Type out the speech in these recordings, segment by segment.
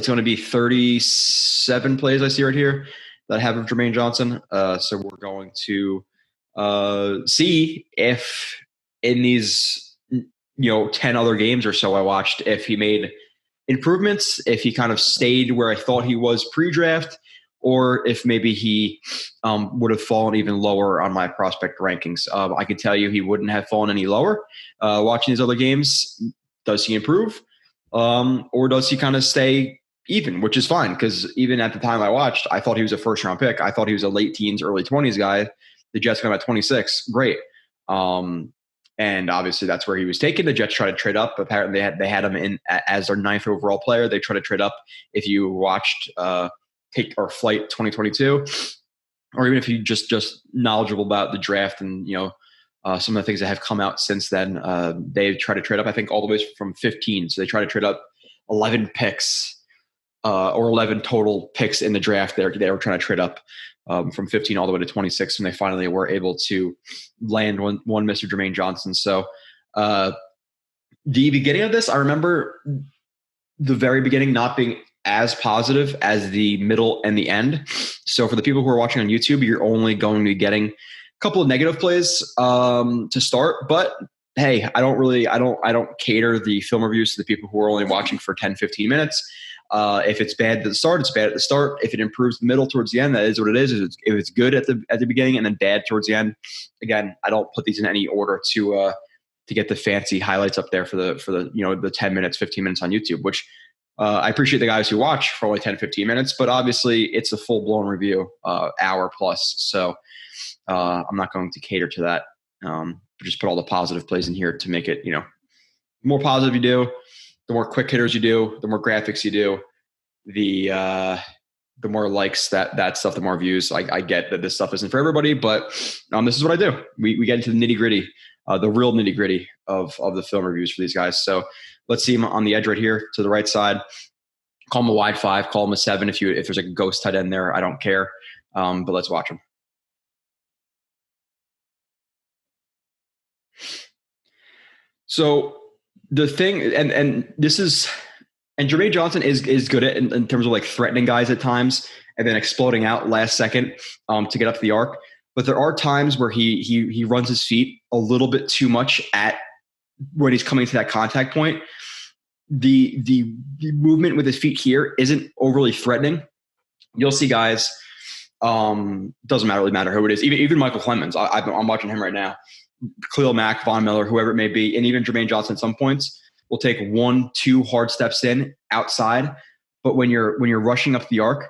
it's going to be 37 plays I see right here that I have of Jermaine Johnson. So we're going to see if in these 10 other games or so I watched, if he made improvements, if he kind of stayed where I thought he was pre-draft, or if maybe he would have fallen even lower on my prospect rankings. I could tell you he wouldn't have fallen any lower. Watching these other games, does he improve? Or does he kind of stay even, which is fine, because even at the time I watched, I thought he was a first-round pick. I thought he was a late teens, early 20s guy. The Jets got him at 26. Great. And obviously that's where he was taken. The Jets tried to trade up. Apparently they had him in as their 9th overall player. They tried to trade up. If you watched Take or Flight 2022, or even if you just knowledgeable about the draft and some of the things that have come out since then, they try to trade up. I think all the way from 15. So they try to trade up 11 picks or 11 total picks in the draft. They were trying to trade up from 15 all the way to 26, and they finally were able to land one Mr. Jermaine Johnson. So the beginning of this, I remember the very beginning not being as positive as the middle and the end. So for the people who are watching on YouTube, you're only going to be getting a couple of negative plays to start. But hey, I don't cater the film reviews to the people who are only watching for 10, 15 minutes. If it's bad at the start, it's bad at the start. If it improves the middle towards the end, that is what it is. If it's good at the beginning and then bad towards the end, again, I don't put these in any order to get the fancy highlights up there for the 10 minutes, 15 minutes on YouTube, which I appreciate the guys who watch for only 10, 15 minutes, but obviously it's a full blown review, hour plus. So I'm not going to cater to that. Just put all the positive plays in here to make it, the more positive you do, the more quick hitters you do, the more graphics you do, the more likes that stuff, the more views. I get that this stuff isn't for everybody, but this is what I do. We get into the nitty gritty, the real nitty gritty of the film reviews for these guys. So let's see him on the edge right here to the right side. Call him a wide 5, call him a 7. If there's a ghost tight end there, I don't care. But let's watch him. So the thing, and this is, and Jermaine Johnson is good at in terms of like threatening guys at times and then exploding out last second to get up to the arc. But there are times where he runs his feet a little bit too much at when he's coming to that contact point. The movement with his feet here isn't overly threatening. You'll see guys, doesn't really matter who it is, even Michael Clemens. I'm watching him right now. Khalil Mack, Von Miller, whoever it may be, and even Jermaine Johnson at some points will take 1-2 hard steps in outside. But when you're rushing up the arc,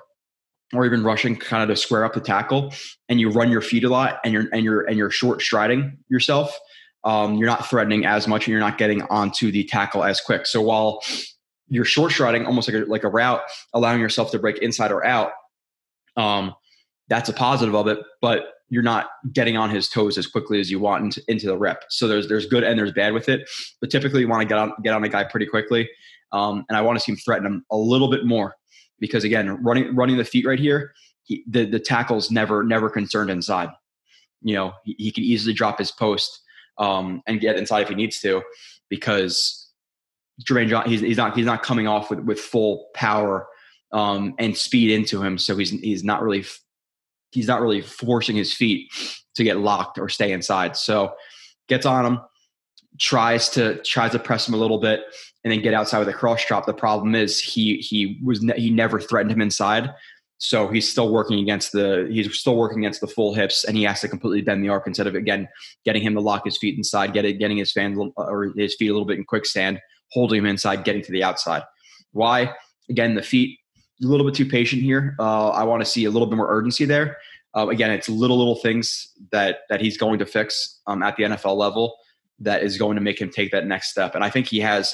or even rushing kind of to square up the tackle, and you run your feet a lot, and you're short striding yourself, you're not threatening as much, and you're not getting onto the tackle as quick. So while you're short striding, almost like a route, allowing yourself to break inside or out, that's a positive of it. But you're not getting on his toes as quickly as you want into the rep. So there's good and there's bad with it. But typically you want to get on a guy pretty quickly. And I want to see him threaten him a little bit more because, again, running the feet right here, the tackle's never concerned inside. He can easily drop his post and get inside if he needs to, because Jermaine Johnson, he's not coming off with full power and speed into him. So he's not really forcing his feet to get locked or stay inside. So gets on him, tries to press him a little bit, and then get outside with a cross drop. The problem is he never threatened him inside. So he's still working against the full hips, and he has to completely bend the arc instead of, again, getting him to lock his feet inside, getting his feet a little bit in quicksand, holding him inside, getting to the outside. Why? Again, the feet, a little bit too patient here. I want to see a little bit more urgency there. Again, it's little things that he's going to fix at the NFL level that is going to make him take that next step. And I think he has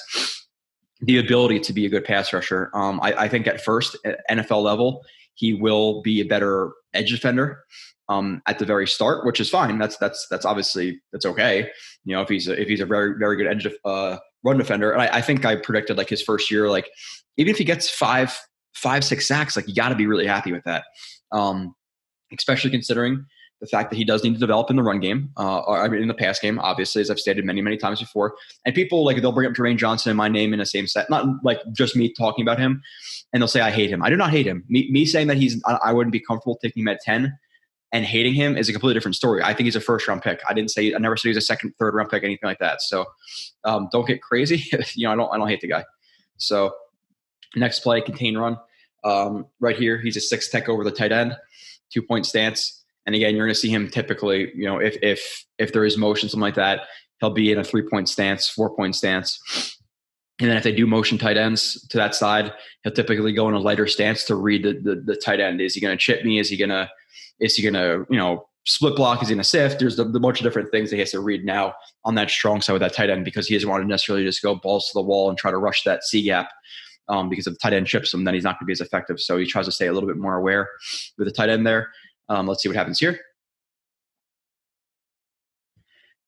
the ability to be a good pass rusher. I think at first, at NFL level, he will be a better edge defender at the very start, which is fine. That's obviously, that's okay. If he's a very, very good edge run defender. And I think I predicted like his first year, like even if he gets 5-6 sacks, like you got to be really happy with that. Especially considering the fact that he does need to develop in the run game, or I mean, in the pass game, obviously, as I've stated many, many times before. And people like, they'll bring up Jermaine Johnson and my name in the same set, not like just me talking about him, and they'll say I hate him. I do not hate him. Me saying that I wouldn't be comfortable taking him at 10 and hating him is a completely different story. I think he's a first round pick. I never said he's a second, third round pick, anything like that. So don't get crazy. I don't hate the guy. So next play, contain run. Right here, he's a 6 tech over the tight end, 2-point stance. And again, you're going to see him typically, if there is motion, something like that, he'll be in a 3-point stance, 4-point stance. And then if they do motion tight ends to that side, he'll typically go in a lighter stance to read the tight end. Is he going to chip me? Is he going to, split block? Is he going to sift? There's the bunch of different things that he has to read now on that strong side with that tight end, because he doesn't want to necessarily just go balls to the wall and try to rush that C gap. Because if the tight end chips him, then he's not going to be as effective. So he tries to stay a little bit more aware with the tight end there. Let's see what happens here.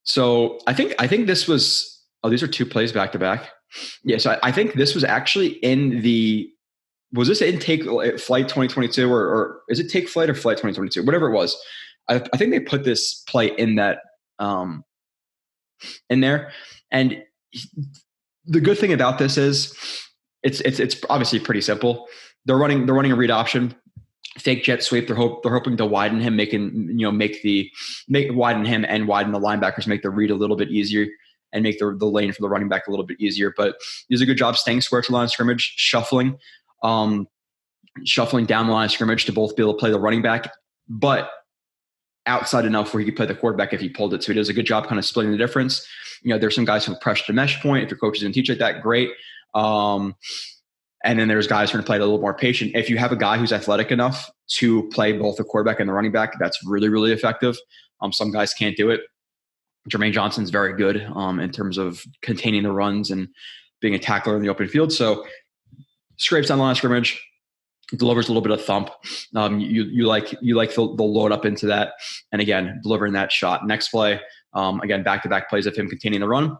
So I think this was, these are 2 plays back to back. Yeah. So I think this was actually was this in flight 2022 or is it take flight or flight 2022? Whatever it was. I think they put this play in that, in there. And the good thing about this is it's obviously pretty simple. They're running a read option, fake jet sweep. They're hoping to widen him, widen him and widen the linebackers, make the read a little bit easier and make the lane for the running back a little bit easier. But he does a good job staying square to the line of scrimmage, shuffling down the line of scrimmage to both be able to play the running back, but outside enough where he could play the quarterback if he pulled it. So he does a good job kind of splitting the difference. There's some guys who pressure the mesh point. If your coach is going to teach like that, great. And then there's guys who are going to play it a little more patient. If you have a guy who's athletic enough to play both the quarterback and the running back, that's really, really effective. Some guys can't do it. Jermaine Johnson's very good in terms of containing the runs and being a tackler in the open field. So scrapes down the line of scrimmage, delivers a little bit of thump. You like the load up into that, and again delivering that shot. Next play, again back-to-back plays of him containing the run,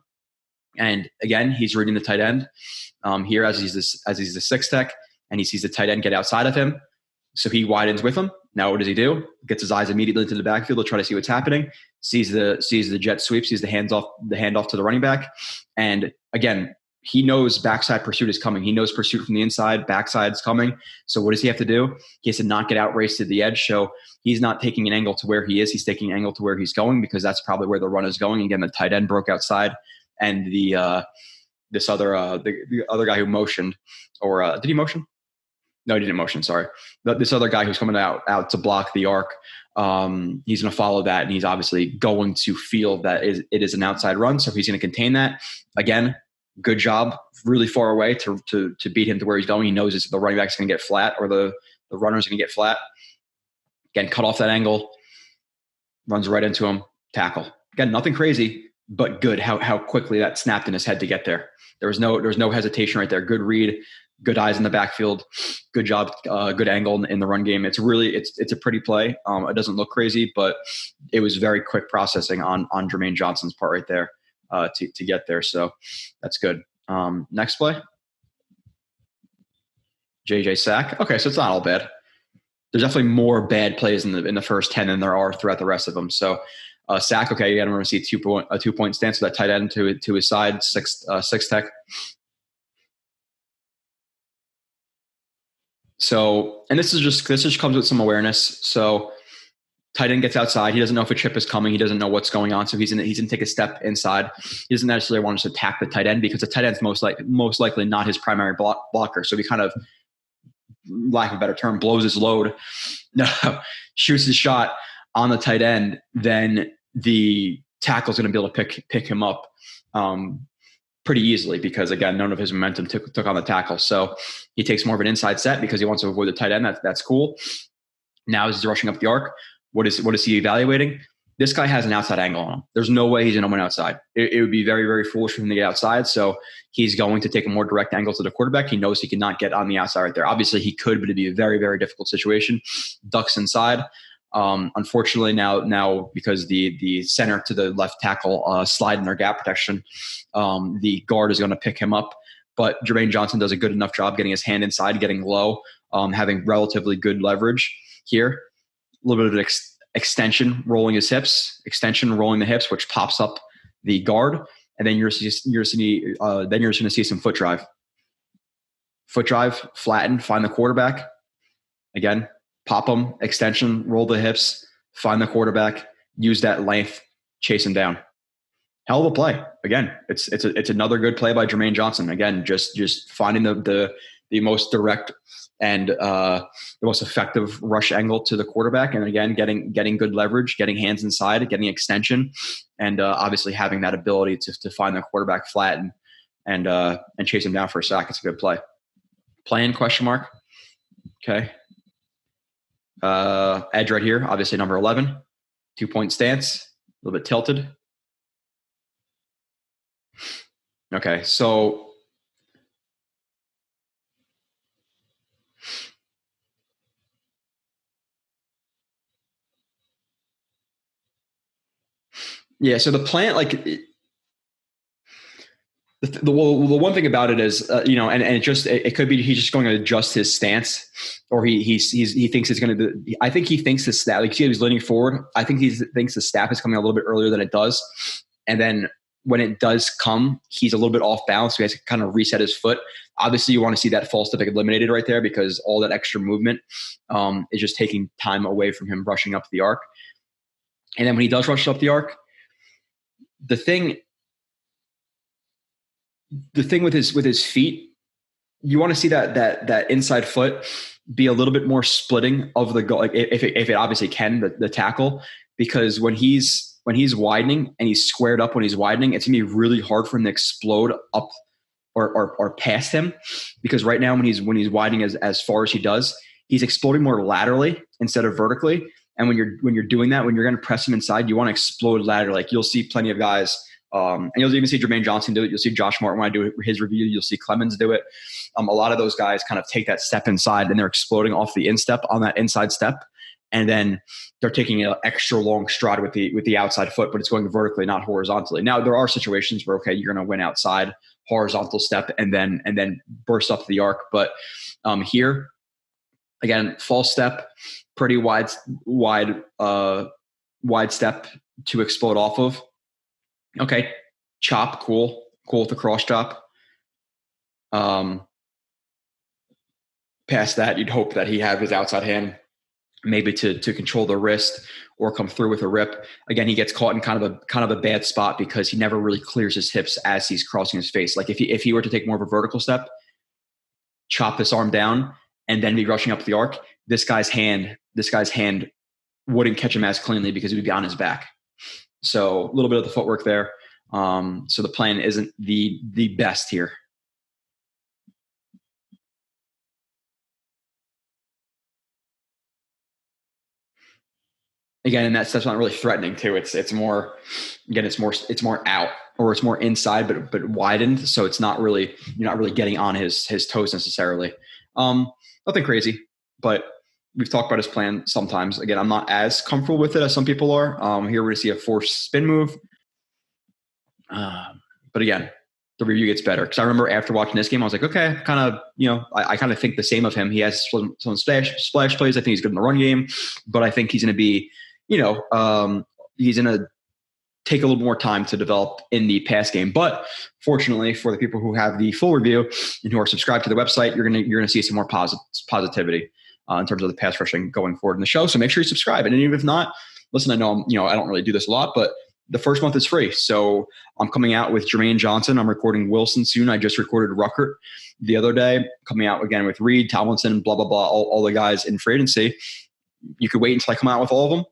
and again he's reading the tight end here as he's the 6 tech, and he sees the tight end get outside of him, so he widens with him. Now what does he do? Gets his eyes immediately into the backfield to try to see what's happening. Sees the jet sweep, sees the handoff to the running back, and again, he knows backside pursuit is coming. He knows pursuit from the inside, backside's coming. So what does he have to do? He has to not get outraced to the edge. So he's not taking an angle to where he is. He's taking an angle to where he's going, because that's probably where the run is going. Again, the tight end broke outside, and the other guy who motioned, or did he motion? No, he didn't motion. Sorry. This other guy who's coming out to block the arc, he's going to follow that, and he's obviously going to feel that it is an outside run. So he's going to contain that. Again, good job, really far away to beat him to where he's going. He knows the running back's going to get flat, or the runner's going to get flat. Again, cut off that angle, runs right into him, tackle. Again, nothing crazy, but good how quickly that snapped in his head to get there. There was no hesitation right there. Good read, good eyes in the backfield, good job, good angle in the run game. It's a pretty play. It doesn't look crazy, but it was very quick processing on Jermaine Johnson's part right there. To get there. So that's good. Next play. JJ sack. Okay, so it's not all bad. There's definitely more bad plays in the first 10 than there are throughout the rest of them. So sack, okay, you got to see a 2-point stance with that tight end to his side, 6 tech. So, and this just comes with some awareness. So tight end gets outside. He doesn't know if a chip is coming. He doesn't know what's going on. So he's going to take a step inside. He doesn't necessarily want to attack the tight end, because the tight end's most likely not his primary blocker. So he kind of, lack of a better term, blows his load, shoots his shot on the tight end. Then the tackle's going to be able to pick him up pretty easily, because again, none of his momentum took on the tackle. So he takes more of an inside set because he wants to avoid the tight end. That's cool. Now as he's rushing up the arc, what is he evaluating? This guy has an outside angle on him. There's no way he's going to win outside. It would be very, very foolish for him to get outside. So he's going to take a more direct angle to the quarterback. He knows he cannot get on the outside right there. Obviously he could, but it'd be a very, very difficult situation. Ducks inside. Unfortunately now because the center to the left tackle slide in their gap protection, the guard is going to pick him up. But Jermaine Johnson does a good enough job getting his hand inside, getting low, having relatively good leverage here. A little bit of extension, rolling his hips, extension, rolling the hips, which pops up the guard. And then you're just going to see some foot drive. Foot drive, flatten, find the quarterback. Again, pop them, extension, roll the hips, find the quarterback, use that length, chase him down. Hell of a play. Again, it's another good play by Jermaine Johnson. Again, just finding the most direct and the most effective rush angle to the quarterback, and again getting good leverage, getting hands inside, getting extension, and obviously having that ability to find the quarterback flat and chase him down for a sack. It's a good play. Plan question mark. Okay. Edge right here, obviously number 11, 2-point stance, a little bit tilted. Okay, so yeah, so the plan, like the one thing about it is, and it could be he's just going to adjust his stance, or he thinks it's going to. I think he thinks the snap, like he's leaning forward. I think he thinks the snap is coming a little bit earlier than it does, and then when it does come, he's a little bit off balance, so he has to kind of reset his foot. Obviously, you want to see that false step eliminated right there, because all that extra movement is just taking time away from him rushing up the arc. And then when he does rush up the arc, the thing with his feet, you want to see that inside foot be a little bit more splitting of the goal, like if it obviously can, the tackle, because when he's widening and he's squared up when he's widening, it's gonna be really hard for him to explode up or past him, because right now when he's widening as far as he does, he's exploding more laterally instead of vertically. And when you're doing that, when you're going to press him inside, you want to explode laterally. Like you'll see plenty of guys, and you'll even see Jermaine Johnson do it. You'll see Josh Martin when I do his review. You'll see Clemens do it. A lot of those guys kind of take that step inside and they're exploding off the instep on that inside step. And then they're taking an extra long stride with the outside foot, but it's going vertically, not horizontally. Now there are situations where, okay, you're going to win outside, horizontal step, and then burst up the arc. But here, again, false step, pretty wide step to explode off of. Okay, chop, cool with the cross chop. Past that, you'd hope that he have his outside hand maybe to control the wrist or come through with a rip. Again, he gets caught in kind of a bad spot because he never really clears his hips as he's crossing his face. Like if he were to take more of a vertical step, chop this arm down, and then be rushing up the arc, this guy's hand wouldn't catch him as cleanly because he would be on his back. So a little bit of the footwork there. So the plan isn't the best here. Again, and that stuff's not really threatening too. It's more out, or it's more inside, but widened. So it's not really, you're not really getting on his toes necessarily. Nothing crazy, but we've talked about his plan sometimes. Again, I'm not as comfortable with it as some people are. Here we're going to see a forced spin move. But again, the review gets better. Because I remember after watching this game, I was like, okay, kind of, I kind of think the same of him. He has some splash plays. I think he's good in the run game, but I think he's going to be, he's going to take a little more time to develop in the pass game. But fortunately for the people who have the full review and who are subscribed to the website, you're going to see some more positivity in terms of the pass rushing going forward in the show. So make sure you subscribe. And even if not, listen, I know I don't really do this a lot, but the first month is free. So I'm coming out with Jermaine Johnson. I'm recording Wilson soon. I just recorded Ruckert the other day, coming out again with Reed, Tomlinson, blah, blah, blah, all the guys in free agency. You could wait until I come out with all of them.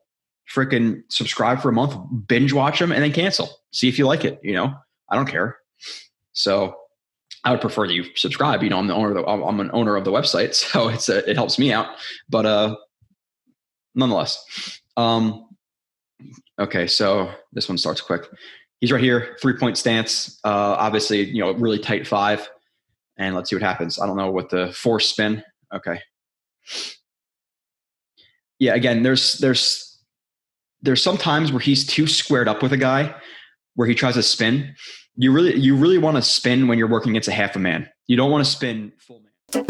Freaking subscribe for a month, binge watch them, and then cancel. See if you like it. I don't care. So I would prefer that you subscribe. I'm an owner of the website, so it helps me out. But nonetheless, okay. So this one starts quick. He's right here, 3-point stance. Obviously, really tight 5. And let's see what happens. I don't know what the force spin. Okay. Yeah. Again, there's some times where he's too squared up with a guy where he tries to spin. You really want to spin when you're working against a half a man. You don't want to spin full man.